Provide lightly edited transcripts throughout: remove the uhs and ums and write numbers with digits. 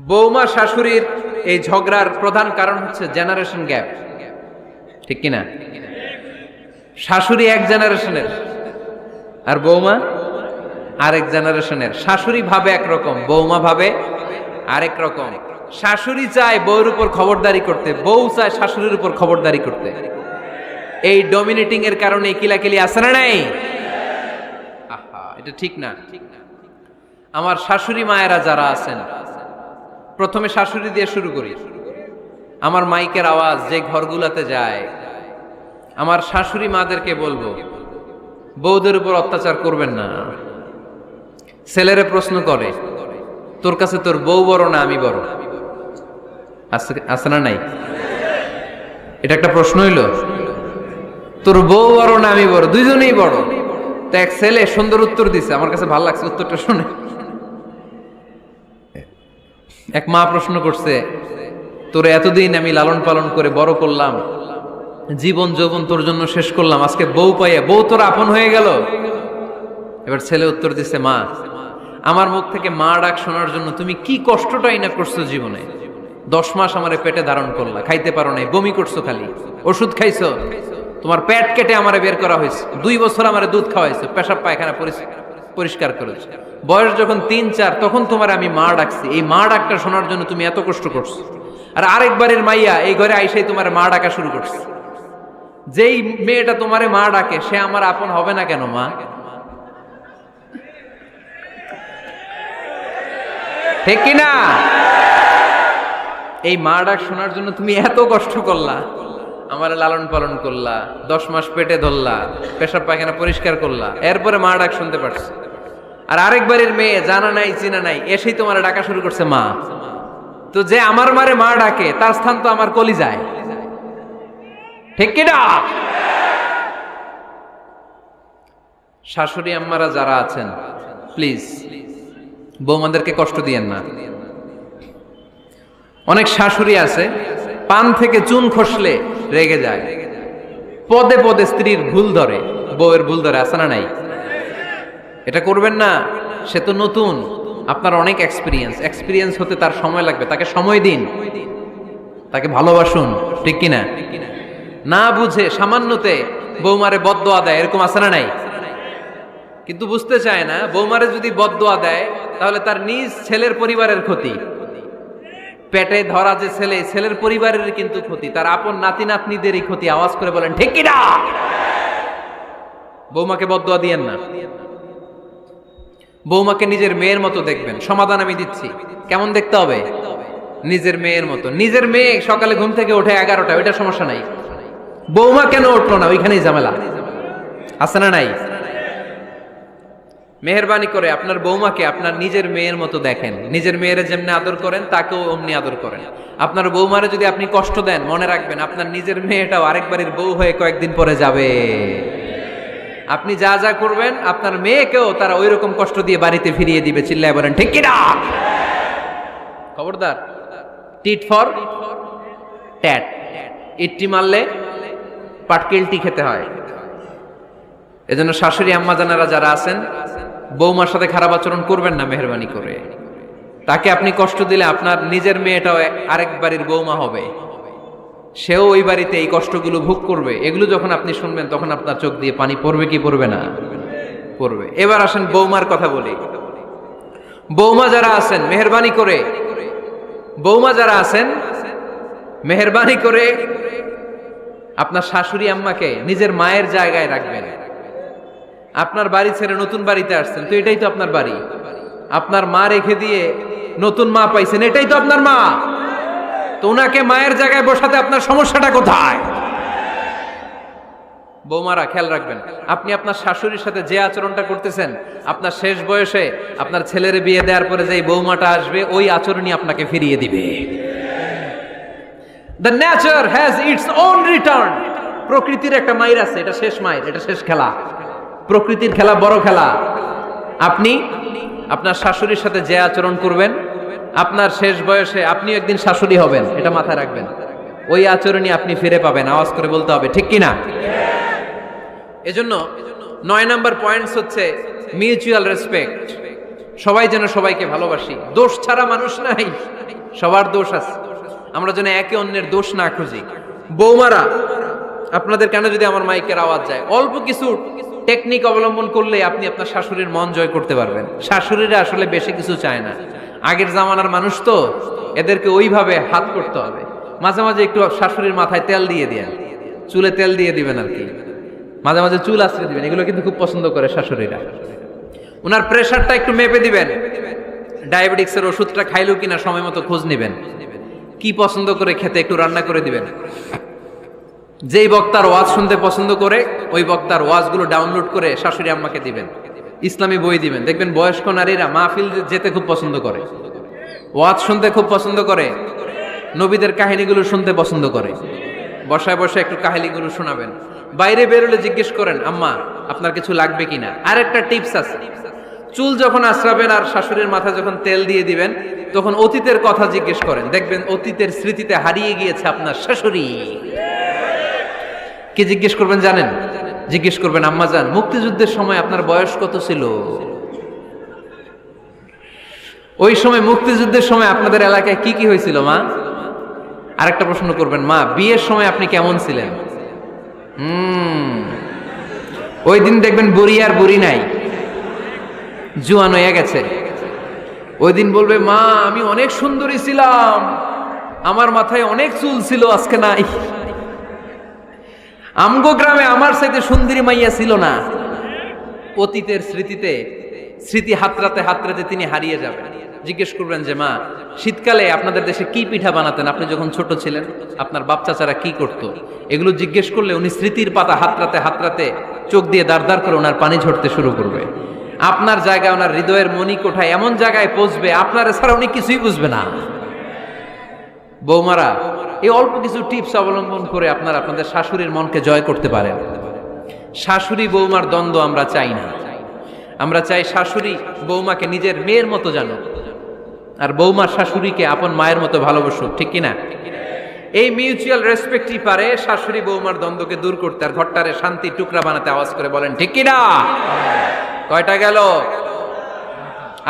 বৌমা শাশুড়ির এই ঝগড়ার প্রধান কারণ হচ্ছে জেনারেশন গ্যাপ, ঠিক কিনা? শাশুড়ি এক জেনারেশনের আর বৌমা আরেক জেনারেশনের। শাশুড়ি ভাবে একরকম, বৌমা ভাবে আরেক রকম। শাশুড়ি চায় বউর উপর খবরদারি করতে, বউ চায় শাশুড়ির উপর খবরদারি করতে। এই ডমিনেটিং এর কারণে কিলাকিলি আছে না নাই? আহা, এটা ঠিক না। আমার শাশুড়ি মায়েরা যারা আছেন, প্রথমে শাশুড়ি দিয়ে শুরু করি। আমার মাইকের আওয়াজ যে ঘরগুলাতে যায়, আমার শাশুড়ি মাদেরকে বলবো, বউদের উপর অত্যাচার করবেন না। ছেলেরে প্রশ্ন করে, তোর কাছে তোর বউ বড় না আমি বড়? আছে না নাই? এটা একটা প্রশ্ন হইল। তোর বউ বড় না আমি বড়? দুইজনেই বড়। তো এক ছেলে সুন্দর উত্তর দিছে, আমার কাছে ভালো লাগছে উত্তরটা শুনে। এক মা প্রশ্ন করছে, তোর এতদিন আমি লালন পালন করে বড় করলাম, জীবন যৌবন তোর জন্য শেষ করলাম, আজকে বউ পাইয়া বউ তোর আপন হয়ে গেল? এবার ছেলে উত্তর দিছে, মা, আমার মুখ থেকে মা ডাক শোনার জন্য তুমি কি কষ্টটাই না করছো জীবনে। 10 মাস আমারে পেটে ধারণ করলা, খাইতে পারো নাই, বমি করছো, খালি ওষুধ খাইছো, তোমার পেট কেটে আমারে বের করা হয়েছে, 2 বছর আমারে দুধ খাওয়াইছো, পেশাব পায়খানা পরিষ্কার করেছো। বয়স যখন 3-4 তখন তোমার আমি মা ডাকছি, এই মা ডাকটা শোনার জন্য তুমি এত কষ্ট করছো। আর আরেকবারের মাইয়া এই ঘরে আইসাই তোমার মা ডাকা শুরু করছে। যেই মেয়েটা তোমারে মা ডাকে সে আমার আপন হবে না কেন মা? ঠিক কিনা? এই মা ডাক শোনার জন্য তুমি এত কষ্ট করলা, আমার লালন পালন করলা, 10 মাস পেটে ধরলা, পেশাব পায়খানা পরিষ্কার করলা, এরপরে মা ডাক শুনতে পারছো। আর আরেকবারের মেয়ে জানা নাই চিনা নাই এসেই তোমার ডাকা শুরু করছে মা। তো যে আমার মারে মা ডাকে তার স্থান তো আমার কলিজায়, ঠিক কিনা? শাশুড়ি আম্মারা যারা আছেন, প্লিজ বৌমাদেরকে কষ্ট দিয়েন না। অনেক শাশুড়ি আছে পান থেকে চুন খসলে রেগে যায়, পদে পদে স্ত্রীর ভুল ধরে, বউয়ের ভুল ধরে, আছে না নাই? এটা করবেন না। সে তো নতুন, আপনার অনেক এক্সপিরিয়েন্স হতে তার সময় লাগবে, তাকে সময় দিন, তাকে ভালোবাসুন, ঠিক কিনা? না বুঝে সামান্যতে বৌমারে বদদোয়া দেয়, এরকম আছে না নাই? কিন্তু বুঝতে চায় না, বৌমারে যদি বদদোয়া দেয় তাহলে তার নিজ ছেলের পরিবারের ক্ষতি। পেটে ধরা যে ছেলে, ছেলের পরিবারের কিন্তু ক্ষতি, তার আপন নাতি নাতনিদেরই ক্ষতি। আওয়াজ করে বলেন ঠিক কিনা? বৌমাকে বদদোয়া দিয়েন না। বৌমাকে নিজের মেয়ের মতো দেখবেন। সমাধান আমি দিচ্ছি। কেমন দেখতে হবে? নিজের মেয়ের মতো। নিজের মেয়ে সকালে ঘুম থেকে ওঠে 11টা, ওইটা সমস্যা নাই। বৌমা কেন উঠলো না, ওইখানেই ঝামেলা, আছে না নাই? মেহেরবানি করে আপনার বৌমাকে আপনার নিজের মেয়ের মতো দেখেন। নিজের মেয়েরে যেমনি আদর করেন তাকেও অমনি আদর করেন। আপনার বৌমারে যদি আপনি কষ্ট দেন, মনে রাখবেন আপনার নিজের মেয়েটাও আরেকবারের বউ হয়ে কয়েকদিন পরে যাবে। আপনি যা যা করবেন আপনার মেয়েকেও তারা ওই রকম কষ্ট দিয়ে বাড়িতে ফিরিয়ে দিবে। চিল্লায় বলেন ঠিক কিনা? খবরদার, টিট ফর ট্যাট। ইট্টি মারলে পাটকেলটি খেতে হয়। এজন্য শাশুড়ি আম্মা জানারা যারা আছেন, বৌমার সাথে খারাপ আচরণ করবেন না মেহেরবানি করে। তাকে আপনি কষ্ট দিলে আপনার নিজের মেয়েটাও আরেক বাড়ির বৌমা হবে, সেও ওই বাড়িতে এই কষ্টগুলো ভোগ করবে। এগুলো যখন আপনি শুনবেন তখন আপনার চোখ দিয়ে পানি পড়বে কি পড়বে না? পড়বে। এবার আসেন বৌমার কথা বলি। বৌমা যারা আছেন মেহেরবানি করে, বৌমা যারা আছেন মেহেরবানি করে আপনার শাশুড়ি আম্মাকে নিজের মায়ের জায়গায় রাখবেন। আপনার বাড়ি ছেড়ে নতুন বাড়িতে আসছেন, তো এটাই তো আপনার বাড়ি। আপনার মা রেখে দিয়ে নতুন মা পাইছেন, এটাই তো আপনার মা। তো ওনাকে মায়ের জায়গায় বসাতে আপনার সমস্যাটা কোথায়? বৌমারা খেয়াল রাখবেন, আপনি আপনার শাশুড়ির সাথে যে আচরণটা করতেছেন, আপনার শেষ বয়সে আপনার ছেলের বিয়ে দেওয়ার পরে যে বৌমাটা আসবে ওই আচরণই আপনাকে ফিরিয়ে দিবে। The nature has its own return. প্রকৃতির একটা মাইর আছে, এটা শেষ মাইর, এটা শেষ খেলা। প্রকৃতির খেলা বড় খেলা। আপনি আপনার শাশুড়ির সাথে যে আচরণ করবেন, আপনার শেষ বয়সে আপনি একদিন শাশুড়ি হবেন, এটা মাথায় রাখবেন। ওই আচরণই আপনি ফিরে পাবেন। আওয়াজ করে বলতে হবে ঠিক কিনা? এজন্য 9 নাম্বার পয়েন্টস হচ্ছে মিউচুয়াল রেসপেক্ট। সবাই যেন সবাইকে ভালোবাসি। দোষ ছাড়া মানুষ নাই। সবার দোষ আছে, আমরা যেন একে অন্যের দোষ না খুঁজি। বৌমারা, আপনাদের কেন যদি আমার মাইকের আওয়াজ যায়, অল্প কিছু টেকনিক অবলম্বন করলে আপনি আপনার শাশুড়ির মন জয় করতে পারবেন। শাশুড়িরা আসলে বেশি কিছু চায় না, আগের জামানার মানুষ তো, এদেরকে ওইভাবে হাত করতে হবে। মাঝে মাঝে একটু শাশুড়ির মাথায় তেল দিয়ে দেন, চুলে তেল দিয়ে দিবেন আর কি, মাঝে মাঝে চুল আশ্রয় দিবেন, এগুলো কিন্তু খুব পছন্দ করে শাশুড়িরা। ওনার প্রেশারটা একটু মেপে দিবেন, ডায়াবেটিক্সের ওষুধটা খাইলো কিনা সময় মতো খোঁজ নেবেন, কি পছন্দ করে খেতে একটু রান্না করে দিবেন। যেই বক্তার ওয়াজ শুনতে পছন্দ করে ওই বক্তার ওয়াজগুলো ডাউনলোড করে শাশুড়ি আম্মাকে দিবেন, ইসলামী বই দিবেন। দেখবেন বয়স্ক নারীরা মাহফিল যেতে খুব পছন্দ করে, ওয়াজ শুনতে খুব পছন্দ করে, নবীদের কাহিনীগুলো শুনতে পছন্দ করে। বসায় বসায় একটু কাহিনীগুলো শোনাবেন। বাইরে বেরোলে জিজ্ঞেস করেন, আম্মা আপনার কিছু লাগবে কিনা। আর একটা টিপস আছে, চুল যখন আশ্রাবেন আর শাশুড়ির মাথায় যখন তেল দিয়ে দিবেন, তখন অতীতের কথা জিজ্ঞেস করেন, দেখবেন অতীতের স্মৃতিতে হারিয়ে গিয়েছে আপনার শাশুড়ি। কি জিজ্ঞেস করবেন জানেন? জিজ্ঞেস করবেন, আম্মা জান, মুক্তিযুদ্ধের সময় আপনার বয়স কত ছিল? ওই সময় মুক্তিযুদ্ধের সময় আপনাদের এলাকায় কি কি হয়েছিল মা? আরেকটা প্রশ্ন করবেন, মা বিয়ের সময় আপনি কেমন ছিলেন? ওই দিন দেখবেন বুড়ি আর বুড়ি নাই, জুয়ান হয়ে গেছে। ওই দিন বলবে, মা আমি অনেক সুন্দরী ছিলাম, আমার মাথায় অনেক চুল ছিল, আজকে নাই। আমগো গ্রামে আমার সাথে সুন্দরী মাইয়া ছিল না। অতীতের স্মৃতিতে, স্মৃতি হাতরাতে হাতরাতে তিনি হারিয়ে যাবেন। জিজ্ঞেস করবেন যে, মা শীতকালে আপনাদের দেশে কি পিঠা বানাতেন আপনি যখন ছোট ছিলেন, আপনার বাপ চাচারা কি করতো? এগুলো জিজ্ঞেস করলে উনি স্মৃতির পাতা হাতরাতে হাতরাতে চোখ দিয়ে দাঁড় দাঁড় করে ওনার পানি ঝরতে শুরু করবে। আপনার জায়গায়, ওনার হৃদয়ের মনি কোঠায় এমন জায়গায় পৌঁছবে, আপনার ছাড়া উনি কিছুই বুঝবে না। বৌমারা, এই অল্প কিছু টিপস অবলম্বন করে আপনারা আপনাদের শাশুড়ির মনকে জয় করতে পারেন। শাশুড়ি বৌমার দ্বন্দ্ব আমরা চাই না, আমরা চাই শাশুড়ি বৌমাকে নিজের মেয়ের মতো জানো, আর বৌমা শাশুড়িকে আপন মায়ের মতো ভালোবাসুক, ঠিক কিনা? এই মিউচুয়াল রেসপেক্টই পারে শাশুড়ি বৌমার দ্বন্দ্বকে দূর করতে, আর ঘরটারে শান্তি টুকরা বানাতে। আওয়াজ করে বলেন ঠিক কিনা? কয়টা গেল?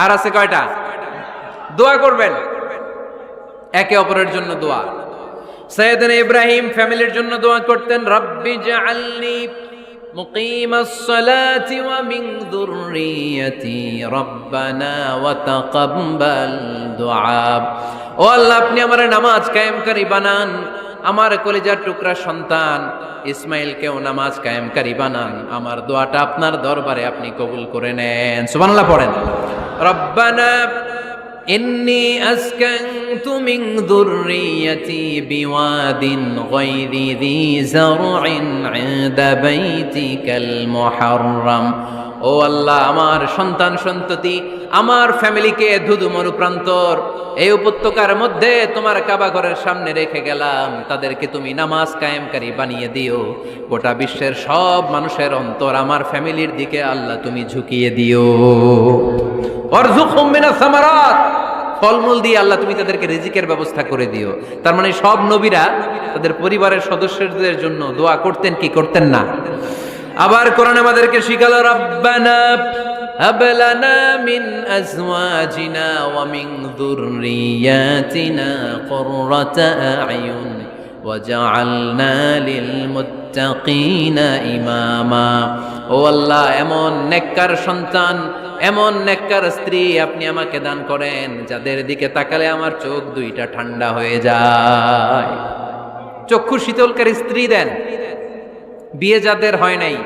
আর আছে কয়টা? দোয়া করবেন একে অপরের জন্য। দোয়া, সাইয়েদনা ইব্রাহিম ফ্যামিলির জন্য দোয়া করতেন, রব্বি জাআলনি মুকিমাস সালাতি ওয়া মিন যুররিয়াতি রব্বানা ওয়া তাকাব্বাল দুআ। ও আল্লাহ, আপনি আমার নামাজ কায়েমকারী বানান, আমার কলিজার টুকরা সন্তান ইসমাইলকেও নামাজ কায়েমকারী বানান, আমার দোয়াটা আপনার দরবারে আপনি কবুল করে নেন। সুবহানাল্লাহ পড়েন। রব্বানা ইন্নী আসকানতু মিন যুররিয়াতি বিওয়াদিন গায়রি যী যারইন ইনদা বাইতিকাল মুহাররাম। ও আল্লাহ, আমার সন্তান সন্ততি, আমার ফ্যামিলিকে ধুধু মরুপ্রান্তর এই উপত্যকার মধ্যে তোমার কাবা ঘরের সামনে রেখে গেলাম, তাদেরকে তুমি নামাজ কায়েমকারী বানিয়ে দিও। গোটা বিশ্বের সব মানুষের অন্তর আমার ফ্যামিলির দিকে আল্লাহ তুমি ঝুঁকিয়ে দিও। ওয়ারযুকহুম মিনাস সামারাত, ফলমূল দিয়ে আল্লাহ তুমি তাদেরকে রিজিকের ব্যবস্থা করে দিও। তার মানে সব নবীরা তাদের পরিবারের সদস্যদের জন্য দোয়া করতেন কি করতেন না? আবার কোরআন আমাদেরকে শিখালো, রব্বানা হাব লানা মিন আজওয়াজিনা ওয়া মিন যুররিয়াতিনা কুররাতা আ'য়ুন ওয়াজআলনা লিল মুত্তাকিনা ইমামা। ও আল্লাহ, এমন নেককার সন্তান, এমন নেককার স্ত্রী আপনি আমাকে দান করেন যাদের দিকে তাকালে আমার চোখ দুইটা ঠান্ডা হয়ে যায়। চক্ষু শীতলকারী স্ত্রী দেন। বিয়ে যাদের হয় নাই,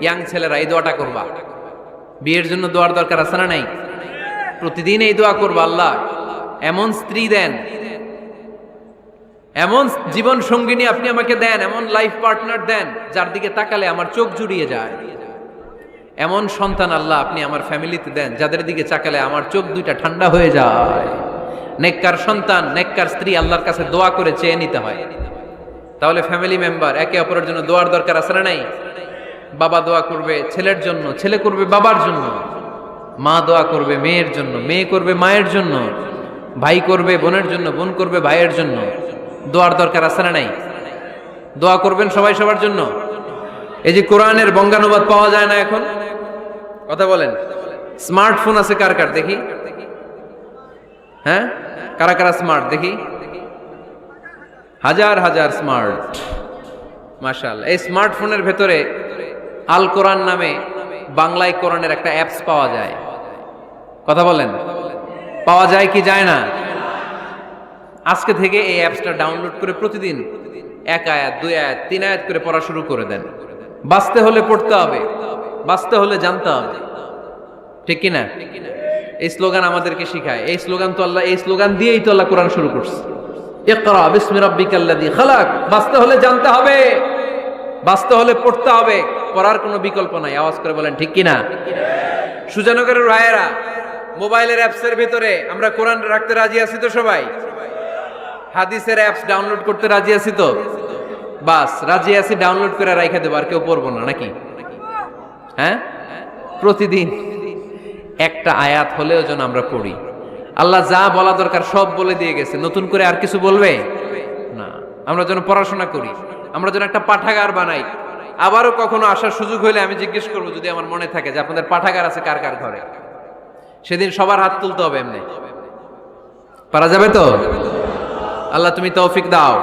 ইয়াং ছেলেরা এই দোয়াটা করবা। বিয়ের জন্য দোয়ার দরকার আছে না নাই? প্রতিদিন এই দোয়া করবা, আল্লাহ এমন স্ত্রী দেন, এমন জীবন সঙ্গিনী আপনি আমাকে দেন, এমন লাইফ পার্টনার দেন যার দিকে তাকালে আমার চোখ জুড়িয়ে যায়। এমন সন্তান আল্লাহ আপনি আমার ফ্যামিলিতে দেন যাদের দিকে তাকালে আমার চোখ দুইটা ঠান্ডা হয়ে যায়। নেককার সন্তান, নেককার স্ত্রী আল্লাহর কাছে দোয়া করে চেয়ে নিতে হয়। তাহলে ফ্যামিলি মেম্বার একে অপরের জন্য দোয়ার দরকার আছে না নাই? বাবা দোয়া করবে ছেলের জন্য, ছেলে করবে বাবার জন্য, মা দোয়া করবে মেয়ের জন্য, মেয়ে করবে মায়ের জন্য, ভাই করবে বোনের জন্য, বোন করবে ভাইয়ের জন্য। দোয়ার দরকার আছে না নাই? দোয়া করবেন সবাই সবার জন্য। এই যে কোরআনের বঙ্গানুবাদ পাওয়া যায় না এখন, কথা বলেন। স্মার্টফোন আছে কার কার দেখি? হ্যাঁ, কারা কারা স্মার্ট দেখি? হাজার হাজার স্মার্ট, মাশাআল্লাহ। এই স্মার্টফোনের ভেতরে আল কোরআন নামে বাংলায় কোরআনের একটা অ্যাপস পাওয়া যায়। কথা বলেন, পাওয়া যায় কি যায় না? আজকে থেকে এই অ্যাপসটা ডাউনলোড করে প্রতিদিন 1 আয়াত 2 আয়াত 3 আয়াত করে পড়া শুরু করে দেন। বাঁচতে হলে পড়তে হবে, বাঁচতে হলে জানতে হবে, ঠিক কি না? এই স্লোগান আমাদেরকে শিখায়। এই স্লোগান তো আল্লাহ, এই স্লোগান দিয়েই তো আল্লাহ কোরআন শুরু করছে, ইকরা বিসমি রাব্বিকাল্লাযী খালাক। বাঁচতে হলে জানতে হবে, বাঁচতে হলে পড়তে হবে, পড়ার কোনো বিকল্প নাই। আওয়াজ করে বলেন ঠিক কি না? সুজানগরের রায়েরা, মোবাইলের অ্যাপসের ভিতরে আমরা কোরআন রাখতে রাজি আছি তো সবাই? হাদিসের অ্যাপস ডাউনলোড করতে রাজি আছি তো? বাস রাজি আছি, ডাউনলোড করে রাইখা দেবো, আর কেউ পড়বো না নাকি? হ্যাঁ, প্রতিদিন একটা আয়াত হলেও যেন আমরা পড়ি। আল্লাহ যা বলা দরকার সব বলে দিয়ে গেছে, নতুন করে আর কিছু বলবে না। আমরা যেন পড়াশোনা করি, আমরা যেন একটা পাঠাগার বানাই। আবারও কখনো আসার সুযোগ হইলে আমি জিজ্ঞেস করবো, যদি আমার মনে থাকে যে আপনাদের পাঠাগার আছে কার কার ঘরে, সেদিন সবার হাত তুলতে হবে। এমনি পারা যাবে তো? আল্লাহ তুমি তৌফিক দাও।